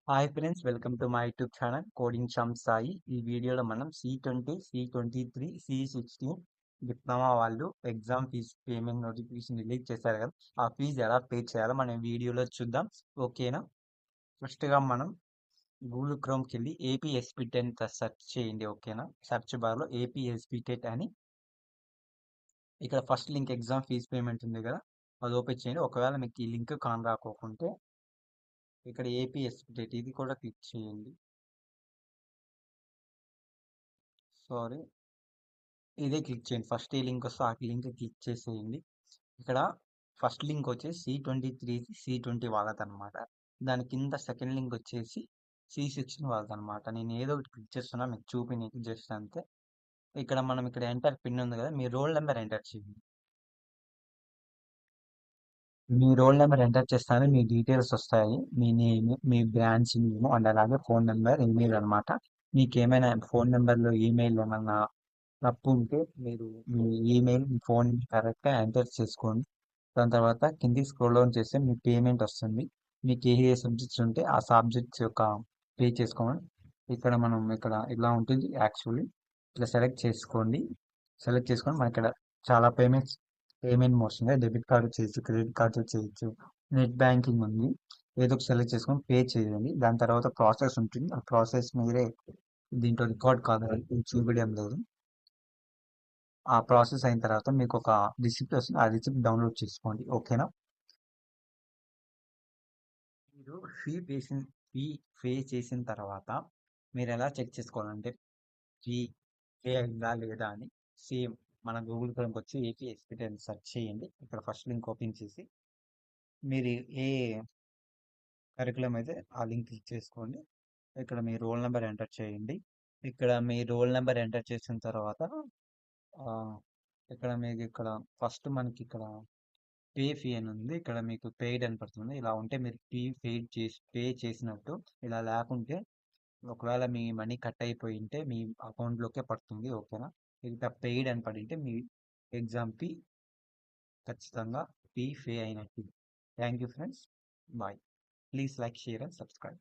Hi friends, welcome to my YouTube channel coding Shyam Sai. ఈ వీడియోలో మనం C20, C23, C16 డిప్లొమా వాళ్ళు exam fees payment notification release చేశారు కదా. ఆ ఫీజు ఎలా పే చేయాలో మనం వీడియోలో చూద్దాం. ఓకేనా? ఫస్ట్గా మనం గూగుల్ క్రోమ్కి వెళ్ళి ఏపీఎస్పీ10 సెర్చ్ చేయండి. ఓకేనా? సెర్చ్ బార్లో ఏపీఎస్పీ10 అని ఇక్కడ first link exam fees payment ఉంది కదా, అది ఓపెన్ చేయండి. ఒకవేళ మీకు ఈ లింక్ కాన్ రాకోకుంటే ఇక్కడ ఏపీఎస్పీ10 ఇది కూడా క్లిక్ చేయండి. సారీ, ఇదే క్లిక్ చేయండి. ఫస్ట్ ఏ లింక్ వస్తే ఆ లింక్ క్లిక్ చేసేయండి. ఇక్కడ ఫస్ట్ లింక్ వచ్చేసి C23 C20 వాళ్ళదనమాట. దాని కింద సెకండ్ లింక్ వచ్చేసి C16 వాళ్ళదనమాట. నేను ఏదో ఒకటి క్లిక్ చేస్తున్నా మీకు చూపినీకి జస్ట్ అంతే. ఇక్కడ మనం ఇక్కడ ఎంటర్ పిన్ ఉంది కదా, మీ రోల్ నెంబర్ ఎంటర్ చేయండి. మీ రోల్ నెంబర్ ఎంటర్ చేస్తానే మీ డీటెయిల్స్ వస్తాయి. మీ నేమ్, మీ బ్రాంచ్ నేమ్ అండ్ అలాగే ఫోన్ నెంబర్, ఈమెయిల్ అనమాట. మీకు ఏమైనా ఫోన్ నెంబర్లో ఈమెయిల్ ఏమన్నా తప్పు ఉంటే మీరు మీ ఈమెయిల్, మీ ఫోన్ కరెక్ట్గా ఎంటర్ చేసుకోండి. దాని తర్వాత కిందికి స్క్రోల్ డౌన్ చేస్తే మీ పేమెంట్ వస్తుంది. మీకు ఏ సబ్జెక్ట్స్ ఉంటే ఆ సబ్జెక్ట్స్ యొక్క పే చేసుకోండి. ఇక్కడ మనం ఇక్కడ ఇలా ఉంటుంది యాక్చువల్లీ. ఇట్లా సెలెక్ట్ చేసుకోండి. సెలెక్ట్ చేసుకొని మన ఇక్కడ చాలా పేమెంట్ మోడ్స్ ఉన్నాయి. డెబిట్ కార్డు చేయొచ్చు, క్రెడిట్ కార్డు చేయొచ్చు, నెట్ బ్యాంకింగ్ ఉంది. ఏదో ఒక సెలెక్ట్ చేసుకొని పే చేయండి. దాని తర్వాత ప్రాసెస్ ఉంటుంది. ఆ ప్రాసెస్ మీరే దీంట్లో రికార్డ్ కాదు, ఇది చూపించడం లేదు. ఆ ప్రాసెస్ అయిన తర్వాత మీకు ఒక రిసిప్ట్ వస్తుంది. ఆ రిసిప్ట్ డౌన్లోడ్ చేసుకోండి. ఓకేనా? మీరు ఫీ పే చేసిన తర్వాత మీరు ఎలా చెక్ చేసుకోవాలంటే ఫీ పే అయిందా లేదా అని సేమ్ మన గూగుల్ క్రోమ్కి వచ్చి ఏపీఎస్పీ10 అని సెర్చ్ చేయండి. ఇక్కడ ఫస్ట్ లింక్ ఓపెన్ చేసి మీరు ఏ కరికులం అయితే ఆ లింక్ క్లిక్ చేసుకోండి. ఇక్కడ మీ రోల్ నెంబర్ ఎంటర్ చేయండి. ఇక్కడ మీ రోల్ నెంబర్ ఎంటర్ చేసిన తర్వాత ఆ, ఇక్కడ మీకు ఇక్కడ ఫస్ట్ మనకి ఇక్కడ పే ఫీ అని ఉంది. ఇక్కడ మీకు పెయిడ్ అని పడుతుంది. ఇలా ఉంటే మీరు పే చేసినట్టు. ఇలా లేకుంటే ఒకవేళ మీ మనీ కట్ అయిపోయి ఉంటే మీ అకౌంట్లోకే పడుతుంది. ఓకేనా? ఇక్కడ పెయిడ్ అని పడింటే మీ ఎగ్జామ్ ఫీ ఖచ్చితంగా పే అయినట్టు. Thank you friends. Bye. Please like, share and subscribe.